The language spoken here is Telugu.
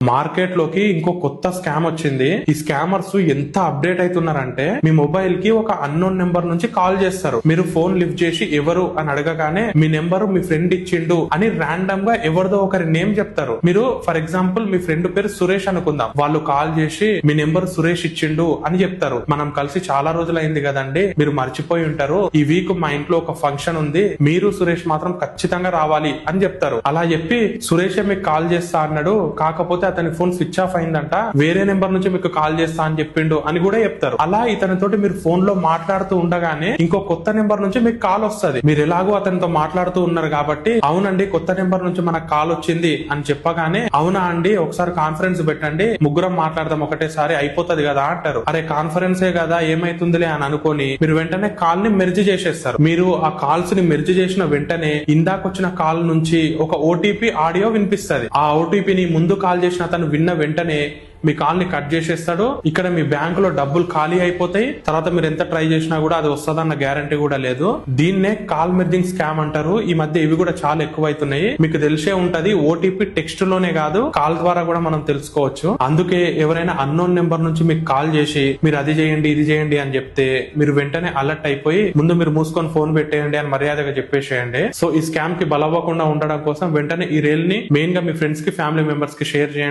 మార్కెట్ లోకి ఇంకో కొత్త స్కామ్ వచ్చింది. ఈ స్కామర్స్ ఎంత అప్డేట్ అవుతున్నారంటే మీ మొబైల్ కి ఒక అన్నోన్ నెంబర్ నుంచి కాల్ చేస్తారు. మీరు ఫోన్ లిఫ్ట్ చేసి ఎవరు అని అడగగానే మీ నెంబర్ మీ ఫ్రెండ్ ఇచ్చిండు అని రాండమ్ గా ఎవరిదో ఒకరి నేమ్ చెప్తారు. మీరు ఫర్ ఎగ్జాంపుల్ మీ ఫ్రెండ్ పేరు సురేష్ అనుకుందాం. వాళ్ళు కాల్ చేసి మీ నెంబర్ సురేష్ ఇచ్చిండు అని చెప్తారు. మనం కలిసి చాలా రోజులైంది కదండి, మీరు మర్చిపోయి ఉంటారు, ఈ వీక్ మా ఇంట్లో ఒక ఫంక్షన్ ఉంది, మీరు సురేష్ మాత్రం ఖచ్చితంగా రావాలి అని చెప్తారు. అలా చెప్పి సురేషే మీకు కాల్ చేస్తా అన్నాడు, కాకపోతే అతని ఫోన్ స్విచ్ ఆఫ్ అయిందంట, వేరే నెంబర్ నుంచి మీకు కాల్ చేస్తా అని చెప్పిండు అని కూడా చెప్తారు. అలా ఇతనితోటి మీరు ఫోన్ లో మాట్లాడుతూ ఉండగానే ఇంకో కొత్త నెంబర్ నుంచి మీకు కాల్ వస్తుంది. మీరు ఎలాగో అతనితో మాట్లాడుతూ ఉన్నారు కాబట్టి అవునండి కొత్త నెంబర్ నుంచి మనకు కాల్ వచ్చింది అని చెప్పగానే అవునా అండి ఒకసారి కాన్ఫరెన్స్ పెట్టండి, ముగ్గురం మాట్లాడదాం ఒకటేసారి అయిపోతుంది కదా అంటారు. అరే కాన్ఫరెన్సే కదా ఏమైతుందిలే అని అనుకోని మీరు వెంటనే కాల్ ని మెర్జ్ చేసేస్తారు. మీరు ఆ కాల్స్ ని మెర్జ్ చేసిన వెంటనే ఇందాకొచ్చిన కాల్ నుంచి ఒక ఓటీపీ ఆడియో వినిపిస్తుంది. ఆ ఓటీపీని ముందు కాల్ చేసిన అతను విన్న వెంటనే మీ కాల్ ని కట్ చేసేస్తాడు. ఇక్కడ మీ బ్యాంక్ లో డబ్బులు ఖాళీ అయిపోతాయి. తర్వాత మీరు ఎంత ట్రై చేసినా కూడా అది వస్తుందన్న గ్యారంటీ కూడా లేదు. దీన్నే కాల్ మెర్జింగ్ స్కామ్ అంటారు. ఈ మధ్య ఇవి కూడా చాలా ఎక్కువ అవుతున్నాయి. మీకు తెలిసే ఉంటది, ఓటీపీ టెక్స్ట్ లోనే కాదు కాల్ ద్వారా కూడా మనం తెలుసుకోవచ్చు. అందుకే ఎవరైనా అన్నోన్ నెంబర్ నుంచి మీకు కాల్ చేసి మీరు అది చేయండి ఇది చేయండి అని చెప్తే మీరు వెంటనే అలర్ట్ అయిపోయి ముందు మీరు మూసుకొని ఫోన్ పెట్టేయండి అని మర్యాదగా చెప్పేసేయండి. సో ఈ స్కామ్ కి బలవ్వకుండా ఉండడం కోసం వెంటనే ఈ రీల్ ని మెయిన్ గా మీ ఫ్రెండ్స్ కి ఫ్యామిలీ మెంబర్స్ కి షేర్ చేయండి.